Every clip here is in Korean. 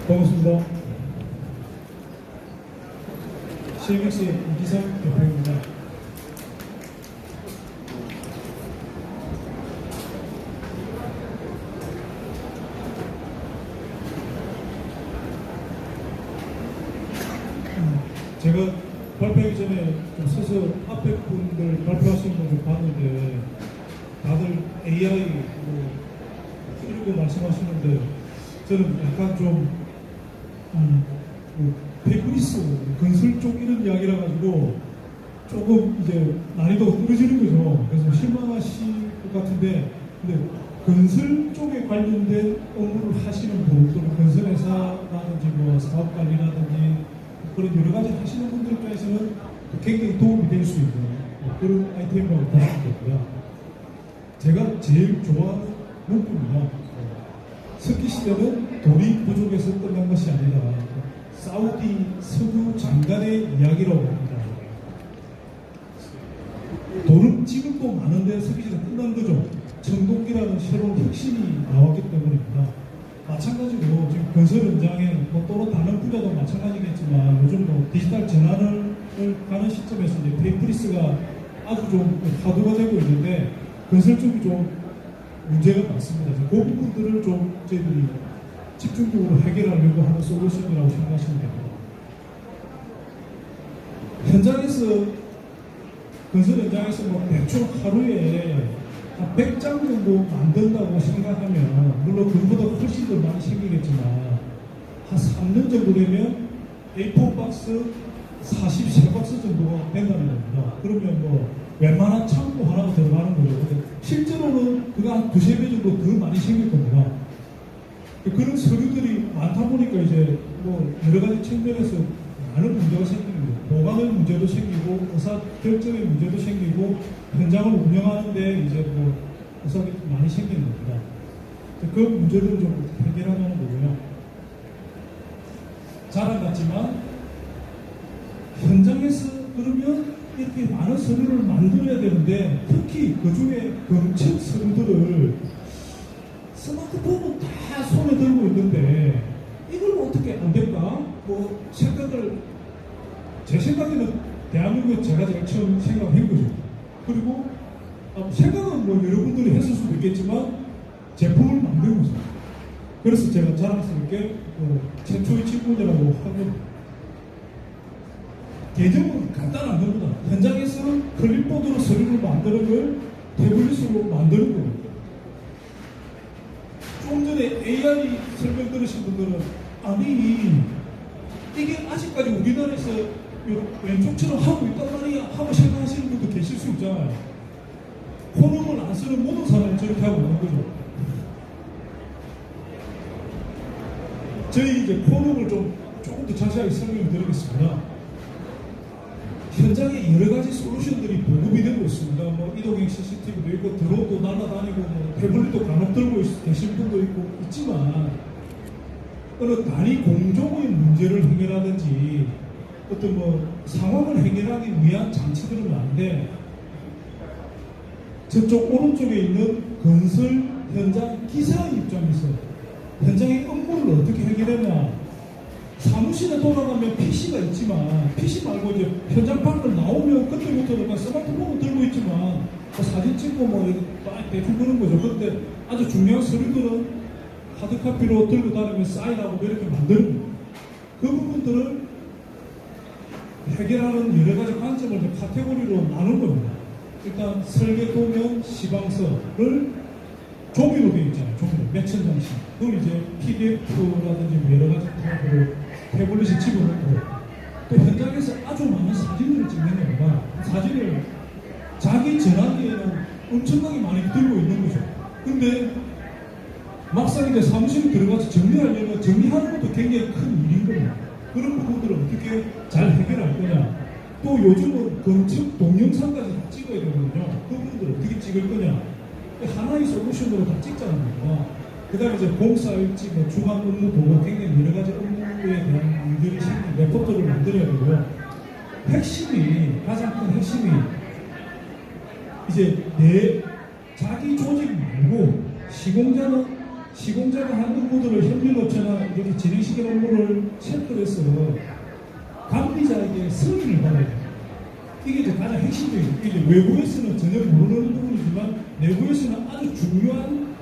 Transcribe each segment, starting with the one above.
반갑습니다. CMX의 이기상 대표입니다. 제가 발표하기 전에 좀 서서 앞에 분들 발표하시는 분들 봤는데 다들 AI 이러고 말씀하시는데 저는 약간 좀 페이프리스 건설 쪽 이런 이야기라 가지고 조금 이제 난이도가 떨어지는 거죠. 그래서 실망하실 것 같은데, 근데 건설 쪽에 관련된 업무를 하시는 분, 또는 건설회사라든지 뭐 사업관리라든지 그런 여러 가지 하시는 분들 입장에서는 굉장히 도움이 될 수 있는 그런 아이템이라고 보시면 되고요. 제가 제일 좋아하는 문구입니다. 석기 시대는 돈이 부족해서 끝난 것이 아니라 사우디 석유 장관의 이야기라고 합니다. 돈은 지금도 많은데 석기 시대 끝난 거죠. 청동기라는 새로운 혁신이 나왔기 때문입니다. 마찬가지로 지금 건설 현장에 또는 다른 분야도 마찬가지겠지만 요즘 디지털 전환을 가는 시점에서 이제 페이프리스가 아주 좀 화두가 되고 있는데 건설 쪽이 좀 문제가 많습니다. 그 부분들을 좀 저희들이 집중적으로 해결하려고 하는 솔루션이라고 생각하시면 됩니다. 현장에서 건설 현장에서 대충 하루에 한 100장 정도 만든다고 생각하면 물론 그보다 훨씬 더 많이 생기겠지만 한 3년 정도 되면 A4 박스 43박스 정도가 된다는 겁니다. 그러면 웬만한 창고 하나가 들어가는 거죠. 근데 실제로는 그거 한 2~3배 정도 더 많이 생길 겁니다. 그런 서류들이 많다 보니까 이제 여러 가지 측면에서 많은 문제가 생기는 거예요. 보관의 문제도 생기고 의사 결정의 문제도 생기고 현장을 운영하는데 이제 의사가 많이 생기는 겁니다. 그 문제들을 좀 해결하자는 거고요. 자랑 같지만 현장에서 그러면 이렇게 많은 서류를 만들어야 되는데 특히 그 중에 검측 서류들을 스마트폰은 다 손에 들고 있는데 이걸 어떻게 안 될까? 제 생각에는 대한민국에 제가 제일 처음 생각한 거죠. 그리고 생각은 여러분들이 했을 수도 있겠지만 제품을 만든 거죠. 그래서 제가 자랑스럽게 최초의 친구들하고 하는 개념은 간단한 겁니다. 현장에서는 클립보드로 서류를 만드는 걸 태블릿으로 만드는 겁니다. 좀 전에 AI 설명 들으신 분들은 아니 이게 아직까지 우리나라에서 왼쪽처럼 하고 있단 말이야 하고 생각하시는 분도 계실 수 있잖아요. 코놈을 안 쓰는 모든 사람이 저렇게 하고 있는 거죠. 저희 이제 코놈을 조금 더 자세하게 설명을 드리겠습니다. 현장에 여러 가지 솔루션들이 보급이 되고 있습니다. 이동형 CCTV도 있고 드론도 날아다니고 태블릿도 간혹 들고 계신 분도 있지만 어느 단위 공종의 문제를 해결하든지 어떤 상황을 해결하기 위한 장치들은 많은데 저쪽 오른쪽에 있는 건설 현장 기사의 입장에서 현장의 업무를 어떻게 해결하냐. 사무실에 돌아가면 PC가 있지만 PC 말고 이제 현장판을 나오면 그때부터 스마트폰을 들고 있지만 사진 찍고 대충 그런 거죠. 그런데 아주 중요한 서류들은 하드카피로 들고 다니면 사인하고 이렇게 만드는 거예요. 그 부분들을 해결하는 여러 가지 관점을 카테고리로 나눈 겁니다. 일단 설계 도면 시방서를 종이로 되어 있잖아요. 종이로 몇천 장씩. 그걸 이제 PDF라든지 여러 가지 파일을 태블릿에 집어넣고 또 현장에서 아주 많은 사진들을 찍는 겁니다. 사진을 자기 전화기에는 엄청나게 많이 들고 있는 거죠. 근데 막상 이제 사무실에 들어가서 정리하려면 정리하는 것도 굉장히 큰 일인 겁니다. 그런 부분들을 어떻게 잘 해결할 거냐. 또 요즘은 건축 동영상까지 다 찍어야 되거든요. 그 부분들을 어떻게 찍을 거냐. 하나의 솔루션으로 다 찍자는 겁니다. 그 다음에 이제 공사일지 주간 업무 보고 굉장히 여러 가지 업무에 대한 일들이 생긴 레포트를 만들어야 되고요. 가장 큰 핵심이 이제 자기 조직 말고 시공자가 하는 분들을 협력업체나 이렇게 진행시킨 업무를 체크를 해서 관리자에게 승인을 받아야 돼요. 이게 이제 가장 핵심적인, 이게 외부에서는 전혀 모르는 부분이지만 내부에서는 아주 중요한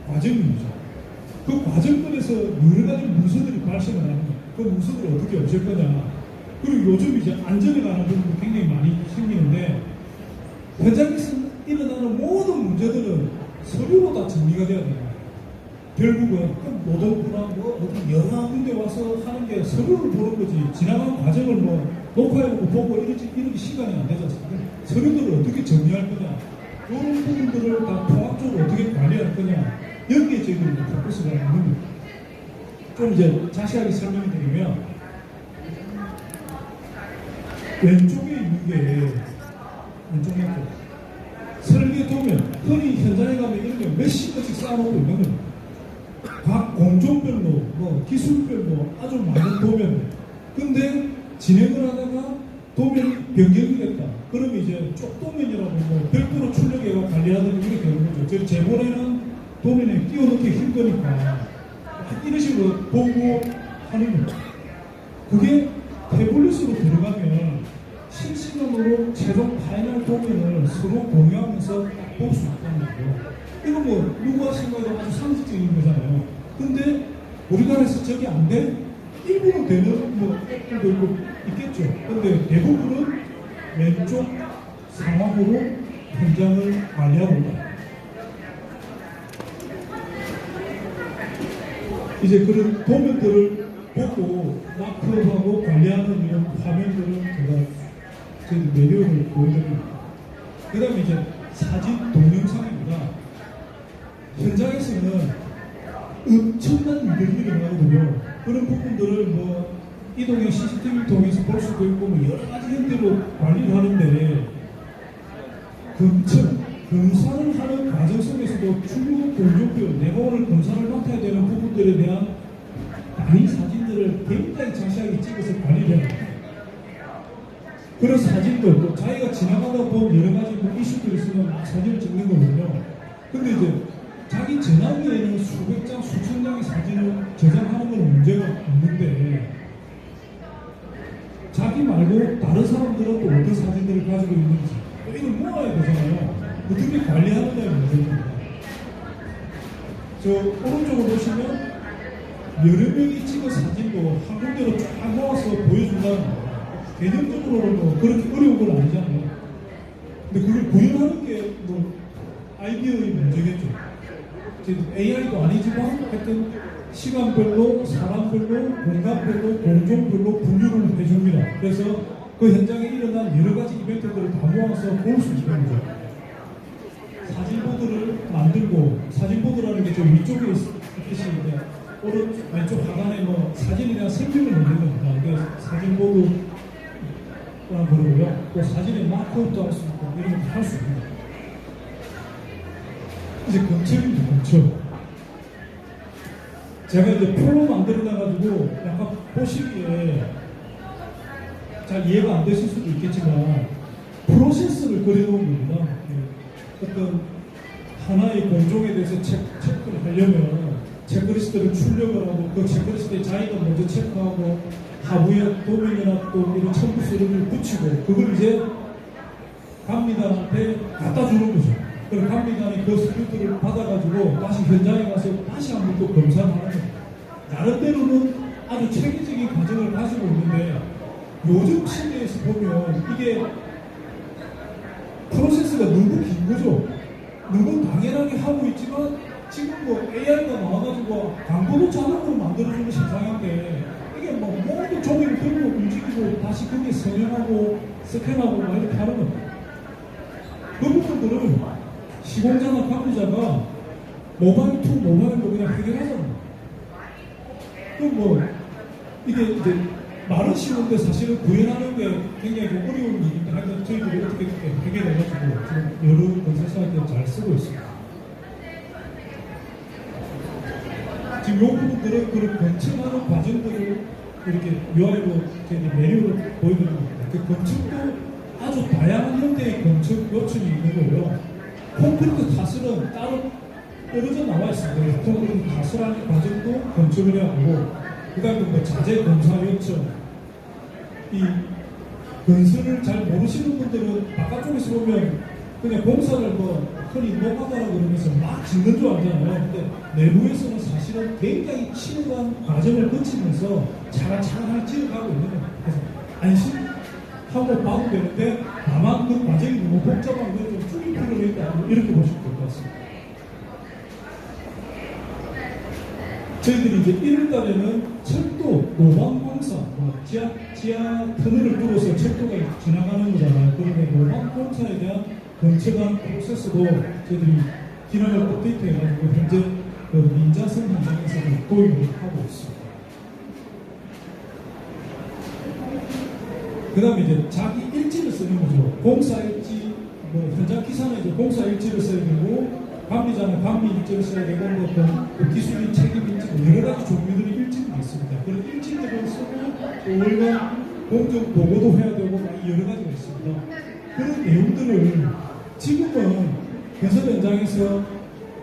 과정입니다. 그 과정들에서 여러 가지 문서들이 발생을 하는 거예요. 그 문서들을 어떻게 없앨 거냐. 그리고 요즘 이제 안전에 관한 부분도 굉장히 많이 생기는데 현장에서 일어나는 모든 문제들은 서류로 다 정리가 돼야 돼요. 결국은 노동부나 뭐 어디 여러 군데 와서 하는 게 서류를 보는 거지 지나간 과정을 뭐 녹화해보고 보고 이렇게 시간이 안 되지 않습니까? 서류들을 어떻게 정리할 거냐, 이런 부분들을 다 통합적으로 어떻게 관리할 거냐, 여기에 저희들이 포커스가 있는 겁니다. 좀 이제 자세하게 설명드리면 왼쪽에 있는 게 왼쪽 맞죠? 설계 도면, 흔히 현장에 가면 이런 게 몇십 개씩 쌓아놓고 있는 겁니다. 각 공종별로, 뭐 기술별로 아주 많은 도면. 근데 진행을 하다가 도면이 변경이 됐다. 그러면 이제 쪽도면이라고 뭐 별도로 출력해가 관리하는 이렇게 되는 거죠. 즉 제본에는 도면에 끼워넣기 힘드니까 이런 식으로 보고 하는 거죠. 그게 태블릿으로 들어가면 실시간으로 최종 파이널 도면을 서로 공유하면서 볼 수 있다는 거죠. 이거 뭐 누가 생각해도 아주 상식적인 거잖아요. 근데 우리나라에서 저게 안 돼? 일부는 되는 뭐 앱들도 있고 있겠죠. 근데 대부분은 왼쪽 상황으로 현장을 관리하고 있다. 이제 그런 도면들을 보고 마크업하고 관리하는 이런 화면들은 제가 저희 매뉴얼을 보여드립니다. 그 다음에 이제 사진 동영상입니다. 현장에서는 엄청난 일들이 일어나거든요. 그런 부분들을 뭐 이동의 CCTV를 통해서 볼 수도 있고 뭐 여러 가지 형태로 관리를 하는데 검사를 하는 과정 속에서도 출력 공조표, 내가 오늘 검사를 맡아야 되는 부분들에 대한 많은 사진들을 굉장히 자세하게 찍어서 관리를 해야 합니다. 그런 사진들, 또 자기가 지나가다 본 여러 가지 뭐 이슈들이 있으면 막 사진을 찍는 거거든요. 근데 이제 자기 전화기에는 수백 장, 수천 장의 사진을 저장하는 건 문제가 없는데 자기 말고 다른 사람들은 또 어떤 사진들을 가지고 있는지 이걸 모아야 되잖아요. 어떻게 관리하느냐의 문제입니다. 저 오른쪽으로 보시면 여러 명이 찍은 사진도 한 군데로 쫙 모아서 보여준다는 거예요. 개념적으로는 뭐 그렇게 어려운 건 아니잖아요. 근데 그걸 구현하는 게 뭐 아이디어의 문제겠죠. AI도 아니지만 하여튼 시간별로, 사람별로, 공간별로, 공종별로 분류를 해줍니다. 그래서 그 현장에 일어난 여러 가지 이벤트들을 다 모아서 볼 수 있는 거죠. 사진보드를 만들고, 사진보드라는 게 좀 위쪽에 있듯이 오른쪽, 왼쪽 하단에 뭐 사진에 대한 설명을 넣는 겁니다. 그래서 사진보드라고 그러고요. 또 사진에 마크업도 할 수 있고, 이런 것도 할 수 있습니다. 이제 검증입니다, 검증. 제가 이제 표로 만들어놔가지고 약간 보시기에 잘 이해가 안 되실 수도 있겠지만 프로세스를 그려놓은 겁니다. 어떤 하나의 공종에 대해서 체크를 하려면 체크리스트를 출력을 하고 그 체크리스트에 자기가 먼저 체크하고 하부에 도면이나 또 이런 첨부 서류를 붙이고 그걸 이제 감리단한테 갖다 주는 거죠. 그럼 감리단이 그 서류들을 받아가지고 다시 현장에 가서 다시 한번 또 검사를 하는 거예요. 나름대로는 아주 체계적인 과정을 가지고 있는데 요즘 시대에서 보면 이게 프로세스가 너무 긴 거죠. 너무 당연하게 하고 있지만 지금 뭐 AI가 나와가지고 광고도 자동으로 만들어주는 세상인데 이게 뭐 모든 종이를 들고 움직이고 다시 그게 선형하고 스캔하고 막 이렇게 하는 겁니다. 그 부분들은 시공자나 관리자가 모바일 투 모바일로 그냥 해결하잖아요. 그럼 뭐 이게 이제 말은 쉬운데 사실은 구현하는 게 굉장히 좀 어려운 일인데 하여튼 저희들이 어떻게 해결해가지고 지금 여러 건설사한테 잘 쓰고 있습니다. 지금 이 부분들은 그런 건축하는 과정들을 이렇게 UI로 메뉴로 보여드리는 겁니다. 그 건축도 아주 다양한 형태의 건축 요청이 있는 거고요. 콘크리트 타설은 따로 떨어져 나와 있습니다. 콘크리트 타설하는 과정도 건축 결정을 해야 하고, 그 다음에 뭐 자재 공사 요청, 이 건설을 잘 모르시는 분들은 바깥쪽에서 보면 그냥 공사를 뭐 흔히 노가다라고 그러면서 막 짓는 줄 알잖아요. 근데 내부에서는 사실은 굉장히 치밀한 과정을 거치면서 차근차근 지어가고 있는 거예요. 그래서 안심하고 봐도 되는데 다만 그 과정이 너무 복잡한 걸 좀 줄일 필요가 있다, 이렇게 보시면 될 것 같습니다. 저희들이 이제 1월달에는 철도, 노방공사, 지하 터널을 뚫어서 철도가 지나가는 거잖아요. 그런데 노방공사에 대한 건축한 프로세스도 저희들이 기능을 업데이트 해가지고 현재 그 민자성 현장에서도 도입을 하고 있습니다. 그 다음에 이제 자기 일지를 쓰는 거죠. 공사 일지, 뭐 현장 기사는 이제 공사 일지를 써야 되고, 관리자는 관리 일지를 써야 되고, 뭐 기술인 책임 일지, 여러 가지 종류들의 일지가 있습니다. 그런 일지들을 쓰고, 월간 공정 보고도 해야 되고, 여러 가지가 있습니다. 그런 내용들을 지금은 건설 현장에서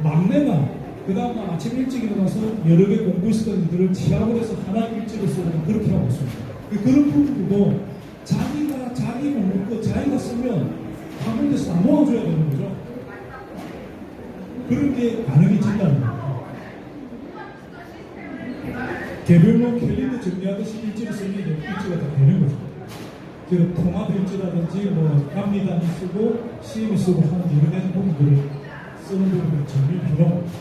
막내나, 그 다음 아침 일찍 일어나서 여러 개 공부 있었던 일들을 취합을 해서 하나의 일지를 쓰고 그렇게 하고 있습니다. 그런 부분도 자기 공부, 자기가 쓰면 한 군데서 다 모아줘야 되는 거죠. 그런 게 가능해진다는 거예요. 개별로 캘린더 정리하듯이 일지를 쓰면 일지가 다 되는 거죠. 그 통합 일지라든지 뭐 감리단이 쓰고 CM이 쓰고 하는 여러 가지 부분들을 쓰는 부분을 정리를 필요합니다.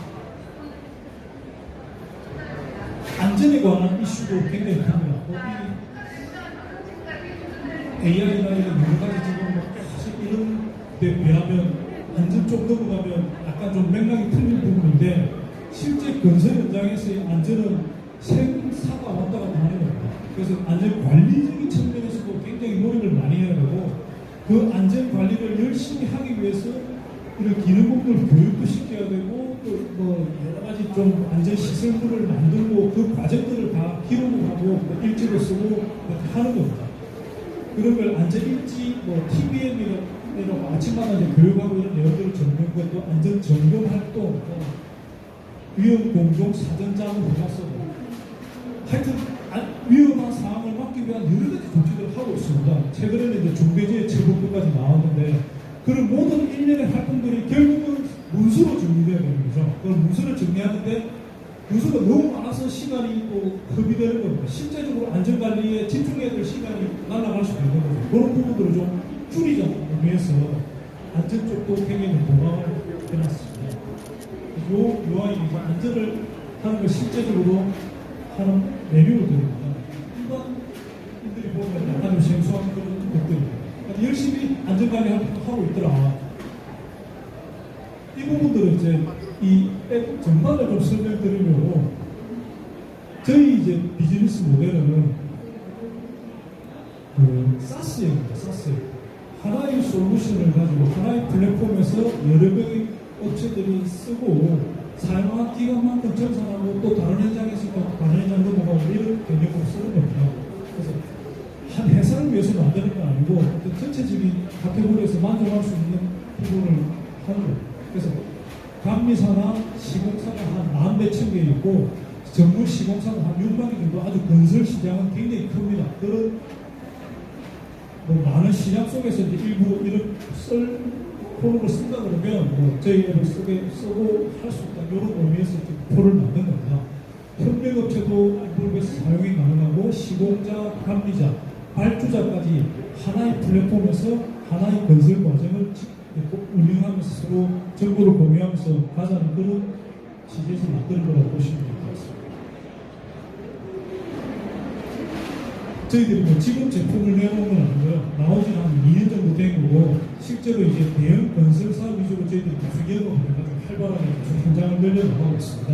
안전에 관한 이슈도 굉장히 큽니다. AI나 이런 여러 가지 지금 뭐 사실 이런 데 비하면 안전 쪽 넘어가면 약간 좀 맥락이 틀린 부분인데, 실제 건설 현장에서의 안전은 생사가 왔다 갔다 하는 겁니다. 그래서 안전 관리적인 측면에서도 굉장히 노력을 많이 해야 되고, 그 안전 관리를 열심히 하기 위해서 이런 기능공들 교육도 시켜야 되고, 또 뭐 여러 가지 좀 안전 시설들을 만들고 그 과정들을 다 기록을 하고 일지로 쓰고 그렇게 하는 겁니다. 그런 걸 안전 일지, 뭐 TBM이라고 아침마다 이제 교육하고 이런 내용들을 적는 것도 안전 점검 활동, 위험 공동 사전 자문 해서 하여튼 위험한 상황을 막기 위한 여러 가지 조치들을 하고 있습니다. 최근에는 이제 중대재해 처벌법까지 나왔는데, 그런 모든 일련의 활동들이 결국은 문서로 정리돼야 되는 거죠. 그걸 문서를 정리하는데 문서가 너무 많아서 시간이 또 허비되는 겁니다. 실제적으로 안전관리에 집중해야 될 시간이 날아갈 수도 있는 거죠. 그런 부분들을 좀 줄이자는 의미에서 안전 쪽도 굉장히 보강을 해놨습니다. 요 아이는 안전을 하는 걸 실제적으로 하는 매뉴얼들입니다. 일반인들이 보면 약간 좀 생소한 그런 것들입니다. 그러니까 열심히 안전관리 하고 있더라. 이 부분들은 이제 이 앱 전반을 좀 설명드리려고, 저희 이제 비즈니스 모델은 그 사스입니다. 사스. 하나의 솔루션을 가지고 하나의 플랫폼에서 여러 명의 업체들이 쓰고 사용한 기간만큼 정산하고 또 다른 현장에서 또 다른 현장 넘어가고 이런 개념으로 쓰는 겁니다. 그래서 한 회사를 위해서 만드는 건 아니고 전체적인 카테고리에서 만족할 수 있는 부분을 하는 거예요. 그래서 감리사나 시공사가 한 14,000개 있고 전문 시공사는 한 6만 개 정도, 아주 건설 시장은 굉장히 큽니다. 그런 뭐 많은 시장 속에서 이제 일부 이런 포럼을 쓴다 그러면 뭐 저희 앱을 쓰고 할 수 있다, 이런 의미에서 포를 만든 겁니다. 협력업체도 일부에서 사용이 가능하고 시공자, 감리자, 발주자까지 하나의 플랫폼에서 하나의 건설 과정을 운영하면서 서로 정보를 공유하면서 가자는 그런 취지에서 만든 거라고 보시면 될 것 같습니다. 저희들이 뭐 지금 제품을 내놓은 건 아니고요. 나온 지는 한 2년 정도 된 거고, 실제로 이제 대형 건설사 위주로 저희들이 계속 영업을 해가지고 활발하게 계속 현장을 늘려나가고 있습니다.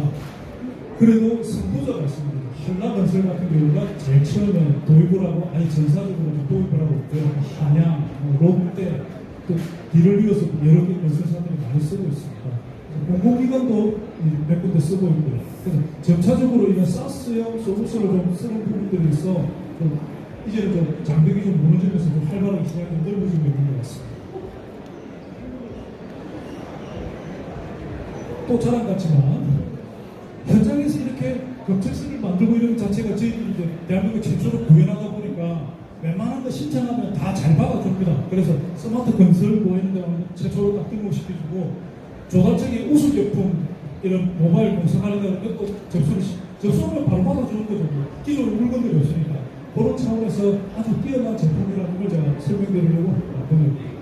그래도 선도자가 있습니다. 한라건설 같은 경우가 제일 처음에 도입을 하고, 아니 전사적으로 도입을 하고 있고요. 한양, 롯데, 또 뒤를 이어서 여러 개 건설사들이 많이 쓰고 있습니다. 공공기관도 몇 군데 쓰고 있고요. 그래서 점차적으로 이런 사스형 솔루션을 좀 쓰는 부분들이 있어 이제는 좀 장벽이 좀 무너지면서 좀 활발하게 시장이 넓어지고 있는 것 같습니다. 또 자랑 같지만 현장에서 이렇게 검찰서를 만들고 이런 자체가 저희들이 이제 대한민국 최초로 구현하다 보니까 웬만한 거 신청하면 다 잘 받아줍니다. 그래서 스마트 건설 뭐 이런 데 최초로 딱 등록시켜주고 조달청의 우수 제품 이런 모바일 공사하는 데는 또 접수하면 바로 받아주는 거죠. 기존 물건들이 없으니까. 그런 차원에서 아주 뛰어난 제품이라는 걸 제가 설명드리려고 합니다.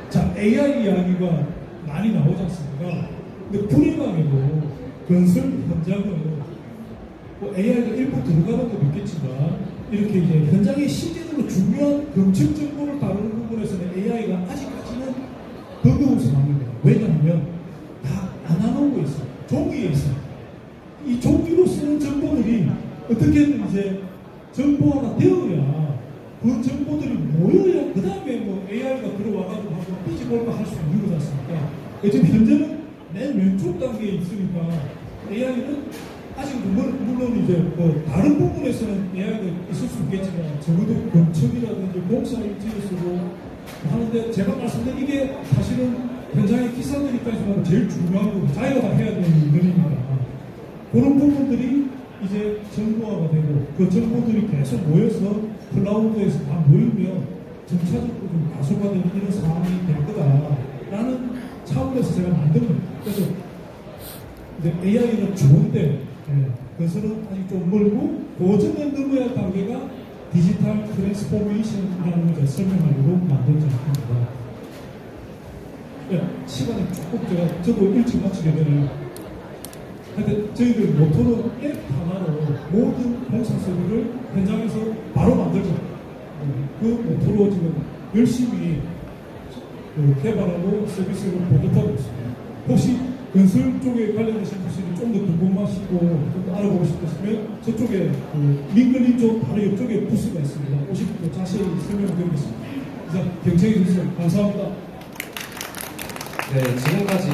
자, AI 이야기가 많이 나오지 않습니까? 근데 불이방에도 건설 현장은 뭐 AI가 일부 들어가는 것도 있겠지만 이렇게 이제 현장에 실제적으로 중요한 검증 정보를 다루는 부분에서는 AI가 아직까지는 버거워서 나옵니다. 왜냐하면 다 아날로그에 있어요. 종이에 있어요. 이 종이로 쓰는 정보들이 어떻게든 이제 정보화가 되어야 그 정보들이 모여야 그 다음에 뭐 AI가 들어와가지고 한번 삐집볼까 할 수 있는 거지 않습니까? 지금 현재는 맨 왼쪽 단계에 있으니까 AI는 아직 물론 이제 뭐 다른 부분에서는 AI가 있을 수 있겠지만 적어도 건축이라든지 공사 일지를 쓰고 하는데 제가 말씀드린 이게 사실은 현장의 기사들 입장에서 제일 중요한 거고 자기가 다 해야 되는 일들이니까 그런 부분들이 이제 정보화가 되고 그 정보들이 계속 모여서 클라우드에서 다 모이면 점차적으로 좀 가속화되는 이런 상황이 될 거다라는 차원에서 제가 만든 겁니다. 그래서 이제 AI는 좋은데 그것은 아직 좀 멀고 그 전에 넘어야 할 단계가 디지털 트랜스포메이션이라는 걸 설명하려고 만든 작품입니다. 시간이 조금 저도 일찍 마치게 되네요. 근데 저희들 모토는 앱 하나로 모든 공사 서비스를 현장에서 바로 만들자. 그 모토로 지금 열심히 개발하고 서비스를 보급하고 있습니다. 혹시 건설 쪽에 관련되신 분들이 좀 더 궁금하시고 좀 더 알아보고 싶으시면 저쪽에 링글린 쪽 바로 옆쪽에 부스가 있습니다. 오시면 자세히 설명드리겠습니다. 이상 경청해 주셔서 감사합니다. 네, 지금까지